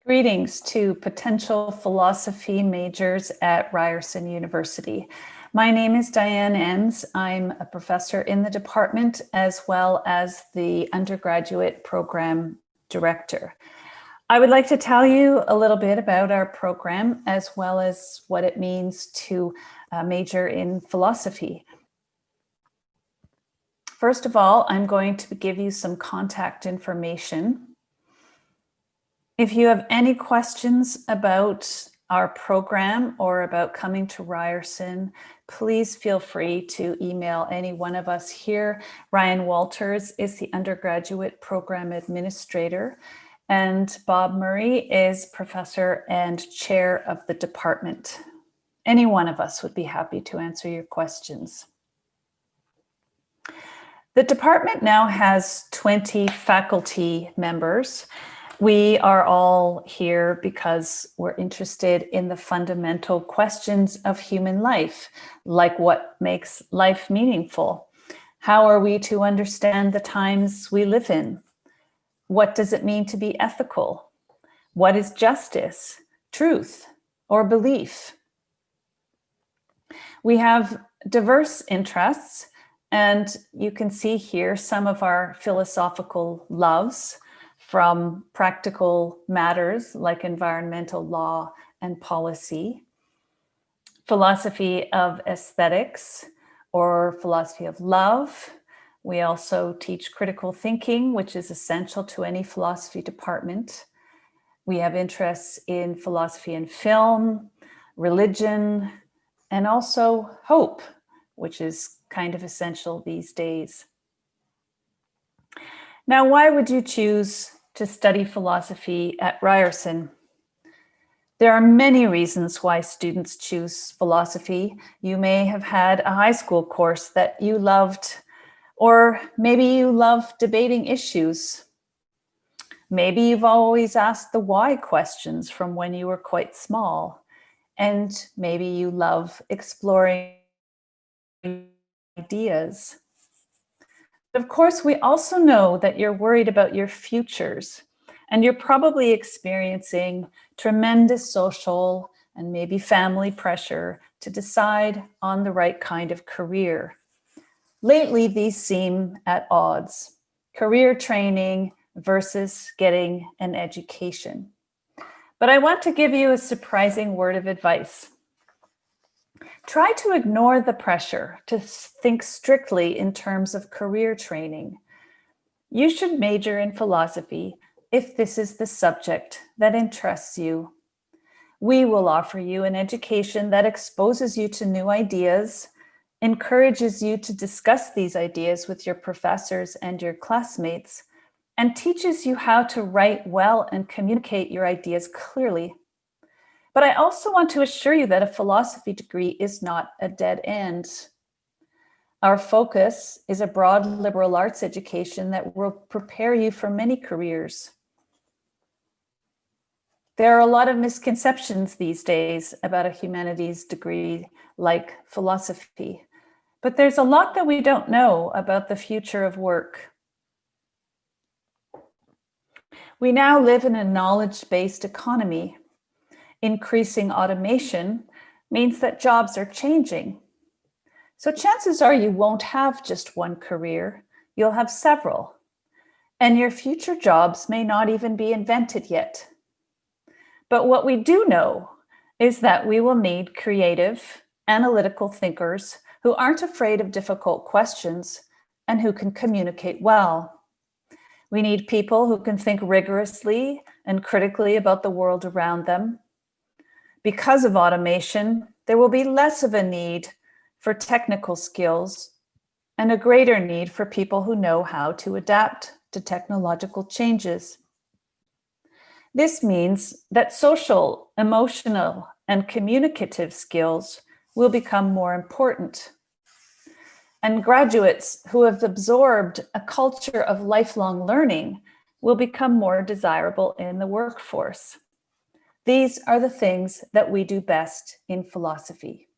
Greetings to potential philosophy majors at Ryerson University. My name is Diane Enns. I'm a professor in the department as well as the undergraduate program director. I would like to tell you a little bit about our program as well as what it means to major in philosophy. First of all, I'm going to give you some contact information. If you have any questions about our program or about coming to Ryerson, please feel free to email any one of us here. Ryan Walters is the undergraduate program administrator, and Bob Murray is professor and chair of the department. Any one of us would be happy to answer your questions. The department now has 20 faculty members. We are all here because we're interested in the fundamental questions of human life, like what makes life meaningful? How are we to understand the times we live in? What does it mean to be ethical? What is justice, truth, or belief? We have diverse interests, and you can see here some of our philosophical loves, from practical matters like environmental law and policy, philosophy of aesthetics or philosophy of love. We also teach critical thinking, which is essential to any philosophy department. We have interests in philosophy and film, religion, and also hope, which is kind of essential these days. Now, why would you choose to study philosophy at Ryerson? There are many reasons why students choose philosophy. You may have had a high school course that you loved, or maybe you love debating issues. Maybe you've always asked the why questions from when you were quite small, and maybe you love exploring ideas. Of course, we also know that you're worried about your futures, and you're probably experiencing tremendous social and maybe family pressure to decide on the right kind of career. Lately, these seem at odds: career training versus getting an education. But I want to give you a surprising word of advice. Try to ignore the pressure to think strictly in terms of career training. You should major in philosophy if this is the subject that interests you. We will offer you an education that exposes you to new ideas, encourages you to discuss these ideas with your professors and your classmates, and teaches you how to write well and communicate your ideas clearly. But I also want to assure you that a philosophy degree is not a dead end. Our focus is a broad liberal arts education that will prepare you for many careers. There are a lot of misconceptions these days about a humanities degree like philosophy, but there's a lot that we don't know about the future of work. We now live in a knowledge-based economy. Increasing automation means that jobs are changing. So chances are you won't have just one career, you'll have several. And your future jobs may not even be invented yet. But what we do know is that we will need creative, analytical thinkers who aren't afraid of difficult questions and who can communicate well. We need people who can think rigorously and critically about the world around them. Because of automation, there will be less of a need for technical skills and a greater need for people who know how to adapt to technological changes. This means that social, emotional, and communicative skills will become more important. And graduates who have absorbed a culture of lifelong learning will become more desirable in the workforce. These are the things that we do best in philosophy.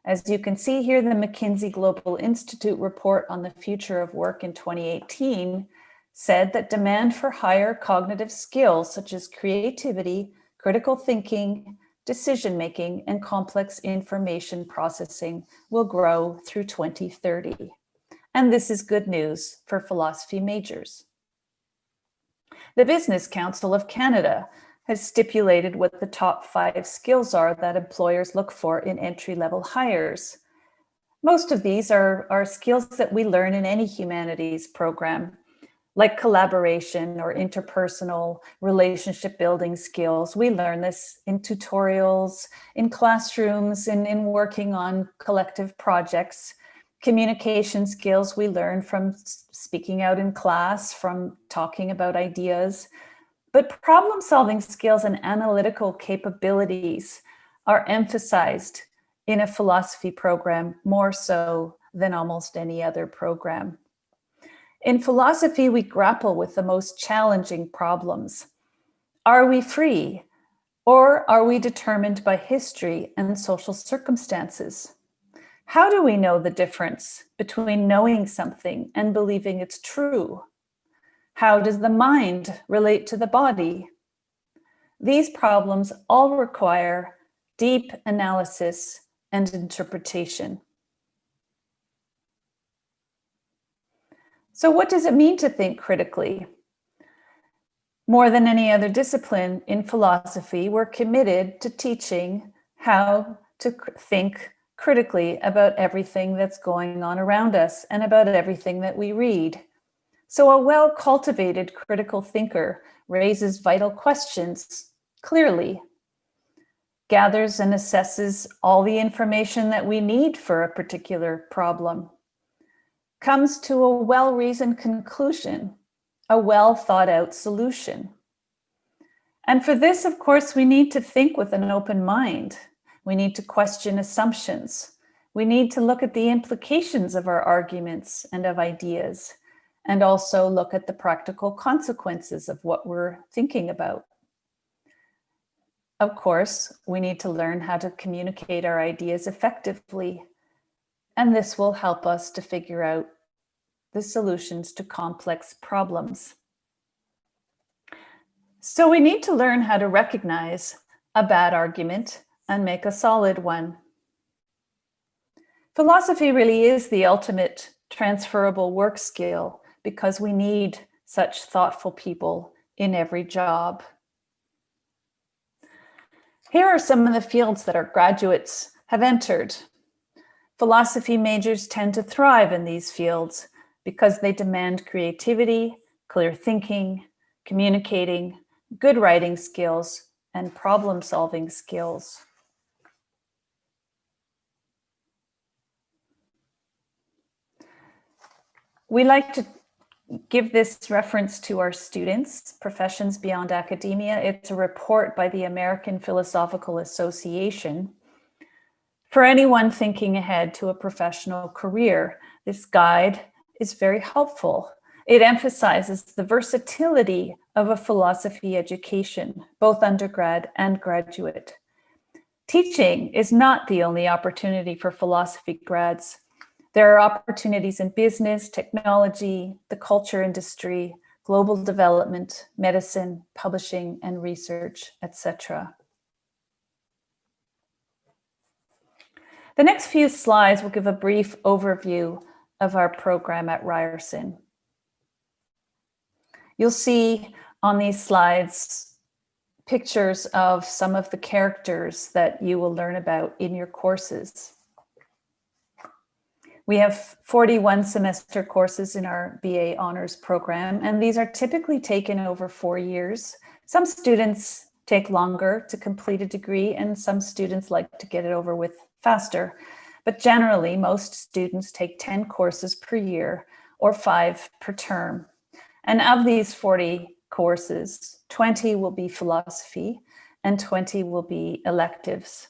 As you can see here, the McKinsey Global Institute report on the future of work in 2018 said that demand for higher cognitive skills such as creativity, critical thinking, decision-making, and complex information processing will grow through 2030. And this is good news for philosophy majors. The Business Council of Canada has stipulated what the top 5 skills are that employers look for in entry-level hires. Most of these are skills that we learn in any humanities program, like collaboration or interpersonal relationship building skills. We learn this in tutorials, in classrooms, in working on collective projects. Communication skills we learn from speaking out in class, from talking about ideas. But problem-solving skills and analytical capabilities are emphasized in a philosophy program more so than almost any other program. In philosophy, we grapple with the most challenging problems. Are we free, or are we determined by history and social circumstances? How do we know the difference between knowing something and believing it's true? How does the mind relate to the body? These problems all require deep analysis and interpretation. So what does it mean to think critically? More than any other discipline in philosophy, we're committed to teaching how to think critically about everything that's going on around us and about everything that we read. So a well-cultivated critical thinker raises vital questions clearly, gathers and assesses all the information that we need for a particular problem, comes to a well-reasoned conclusion, a well-thought-out solution. And for this, of course, we need to think with an open mind. We need to question assumptions. We need to look at the implications of our arguments and of ideas, and also look at the practical consequences of what we're thinking about. Of course, we need to learn how to communicate our ideas effectively, and this will help us to figure out the solutions to complex problems. So we need to learn how to recognize a bad argument and make a solid one. Philosophy really is the ultimate transferable work skill because we need such thoughtful people in every job. Here are some of the fields that our graduates have entered. Philosophy majors tend to thrive in these fields because they demand creativity, clear thinking, communicating, good writing skills, and problem-solving skills. We like to give this reference to our students, Professions Beyond Academia. It's a report by the American Philosophical Association. For anyone thinking ahead to a professional career, this guide is very helpful. It emphasizes the versatility of a philosophy education, both undergrad and graduate. Teaching is not the only opportunity for philosophy grads. There are opportunities in business, technology, the culture industry, global development, medicine, publishing, and research, etc. The next few slides will give a brief overview of our program at Ryerson. You'll see on these slides pictures of some of the characters that you will learn about in your courses. We have 41 semester courses in our BA Honors program, and these are typically taken over 4 years. Some students take longer to complete a degree, and some students like to get it over with faster. But generally, most students take 10 courses per year or 5 per term. And of these 40 courses, 20 will be philosophy and 20 will be electives.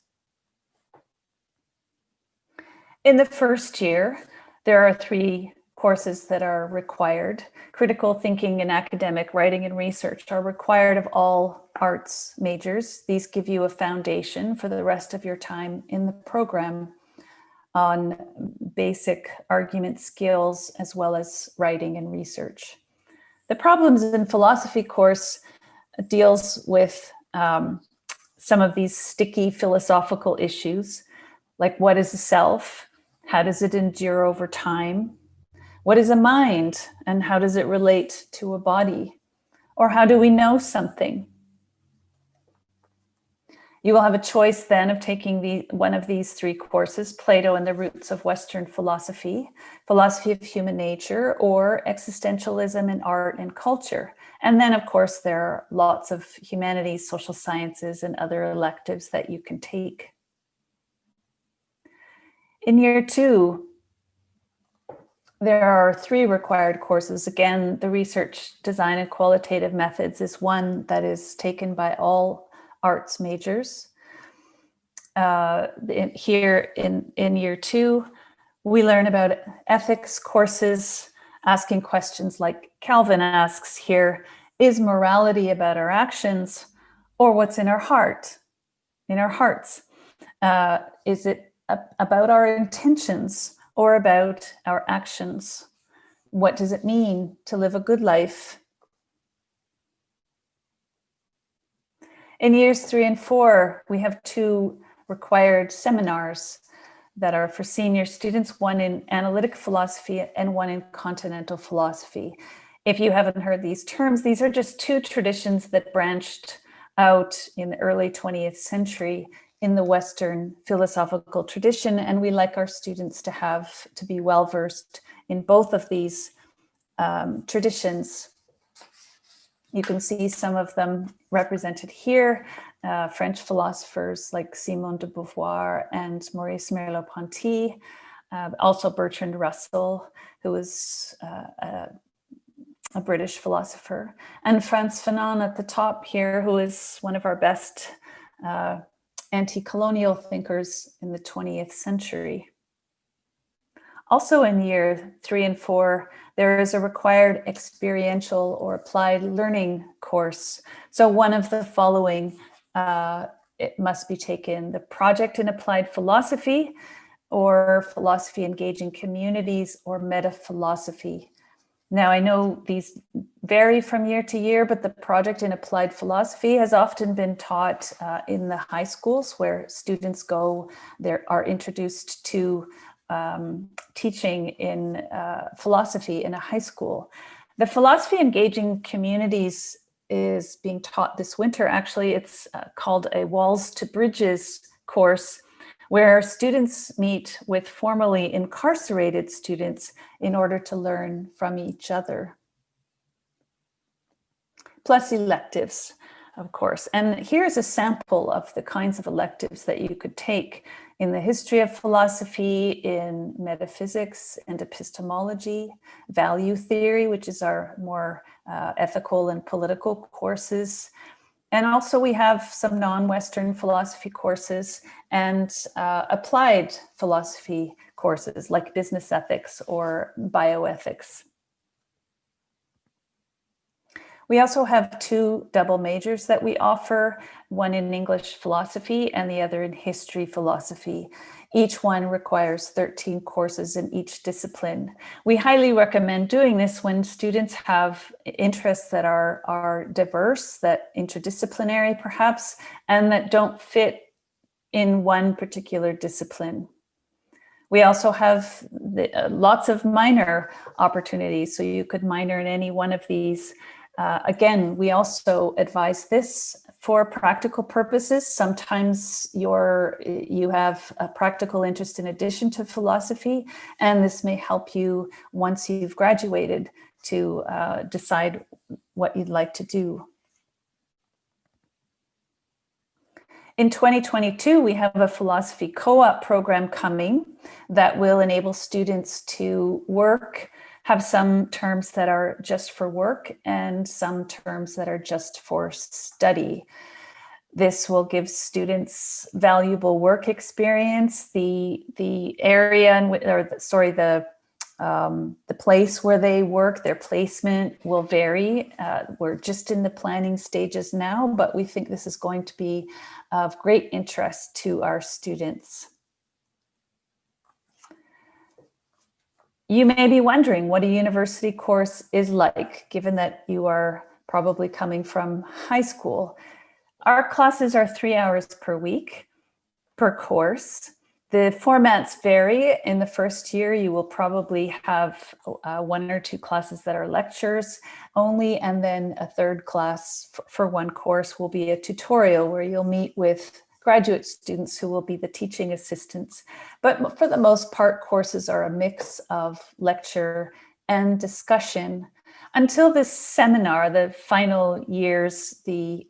In the first year, there are 3 courses that are required. Critical thinking and academic writing and research are required of all arts majors. These give you a foundation for the rest of your time in the program on basic argument skills as well as writing and research. The Problems in Philosophy course deals with some of these sticky philosophical issues, like what is a self? How does it endure over time? What is a mind, and how does it relate to a body? Or how do we know something? You will have a choice then of taking one of these three courses: Plato and the Roots of Western Philosophy, Philosophy of Human Nature, or Existentialism in Art and Culture. And then, of course, there are lots of humanities, social sciences, and other electives that you can take. In year 2, there are 3 required courses. Again, the Research, Design, and Qualitative Methods is one that is taken by all arts majors. Here in year 2, we learn about ethics courses, asking questions like Calvin asks here: is morality about our actions or what's in our heart, in our hearts? Is it about our intentions or about our actions? What does it mean to live a good life? In years 3 and 4, we have 2 required seminars that are for senior students, one in analytic philosophy and one in continental philosophy. If you haven't heard these terms, these are just 2 traditions that branched out in the early 20th century in the Western philosophical tradition, and we like our students to be well-versed in both of these traditions. You can see some of them represented here. French philosophers like Simone de Beauvoir and Maurice Merleau-Ponty, also Bertrand Russell, who was a British philosopher, and Frantz Fanon at the top here, who is one of our best anti-colonial thinkers in the 20th century. Also in year 3 and 4, there is a required experiential or applied learning course. So one of the following, it must be taken: the Project in Applied Philosophy, or Philosophy Engaging Communities, or Meta-philosophy. Now, I know these vary from year to year, but the Project in Applied Philosophy has often been taught in the high schools, where students are introduced to teaching in philosophy in a high school. The Philosophy Engaging Communities is being taught this winter. Actually, it's called a Walls to Bridges course, where students meet with formerly incarcerated students in order to learn from each other. Plus electives, of course. And here's a sample of the kinds of electives that you could take in the history of philosophy, in metaphysics and epistemology, value theory, which is our more ethical and political courses. And also we have some non-Western philosophy courses and applied philosophy courses like business ethics or bioethics. We also have 2 double majors that we offer, one in English philosophy and the other in history philosophy. Each one requires 13 courses in each discipline. We highly recommend doing this when students have interests that are diverse, that interdisciplinary perhaps, and that don't fit in one particular discipline. We also have lots of minor opportunities, so you could minor in any one of these. Again, we also advise this for practical purposes. Sometimes you have a practical interest in addition to philosophy, and this may help you once you've graduated to decide what you'd like to do. In 2022, we have a philosophy co-op program coming that will enable students to have some terms that are just for work and some terms that are just for study. This will give students valuable work experience. The place where they work, their placement will vary. We're just in the planning stages now, but we think this is going to be of great interest to our students. You may be wondering what a university course is like, given that you are probably coming from high school. Our classes are 3 hours per week per course. The formats vary. In the first year, you will probably have 1 or 2 classes that are lectures only, and then a third class for one course will be a tutorial where you'll meet with graduate students who will be the teaching assistants. But for the most part, courses are a mix of lecture and discussion. Until this seminar, the final years, the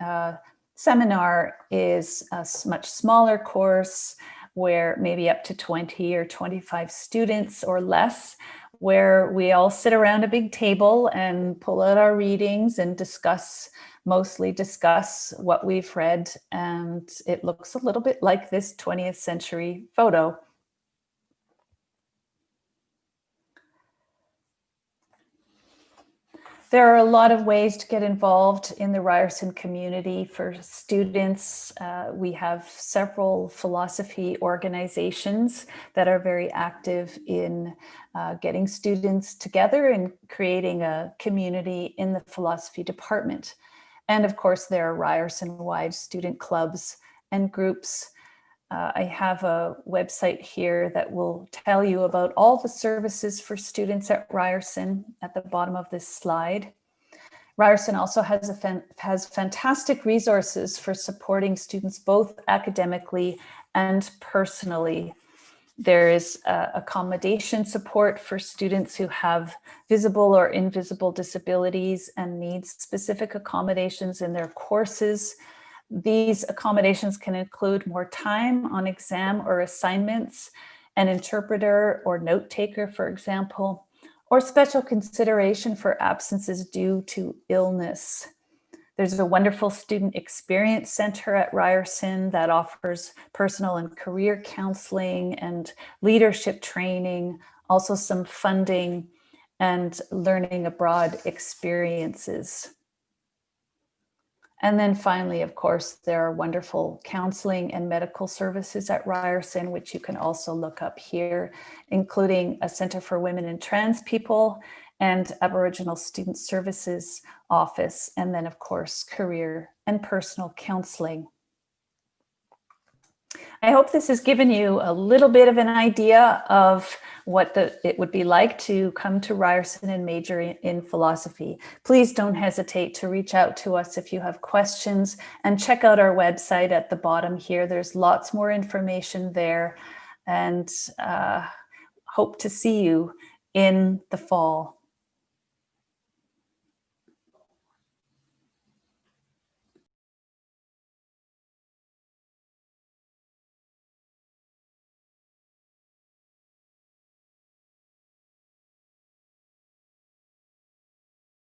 seminar is a much smaller course where maybe up to 20 or 25 students or less, where we all sit around a big table and pull out our readings and mostly discuss what we've read. And it looks a little bit like this 20th century photo. There are a lot of ways to get involved in the Ryerson community for students. We have several philosophy organizations that are very active in getting students together and creating a community in the philosophy department. And of course, there are Ryerson-wide student clubs and groups. I have a website here that will tell you about all the services for students at Ryerson at the bottom of this slide. Ryerson also has fantastic resources for supporting students both academically and personally. There is accommodation support for students who have visible or invisible disabilities and need specific accommodations in their courses. These accommodations can include more time on exam or assignments, an interpreter or note taker, for example, or special consideration for absences due to illness. There's a wonderful student experience center at Ryerson that offers personal and career counseling and leadership training, also some funding and learning abroad experiences. And then finally, of course, there are wonderful counseling and medical services at Ryerson, which you can also look up here, including a Center for Women and Trans People and Aboriginal Student Services Office, and then, of course, career and personal counseling. I hope this has given you a little bit of an idea of what it would be like to come to Ryerson and major in philosophy. Please don't hesitate to reach out to us if you have questions, and check out our website at the bottom here. There's lots more information there, and hope to see you in the fall.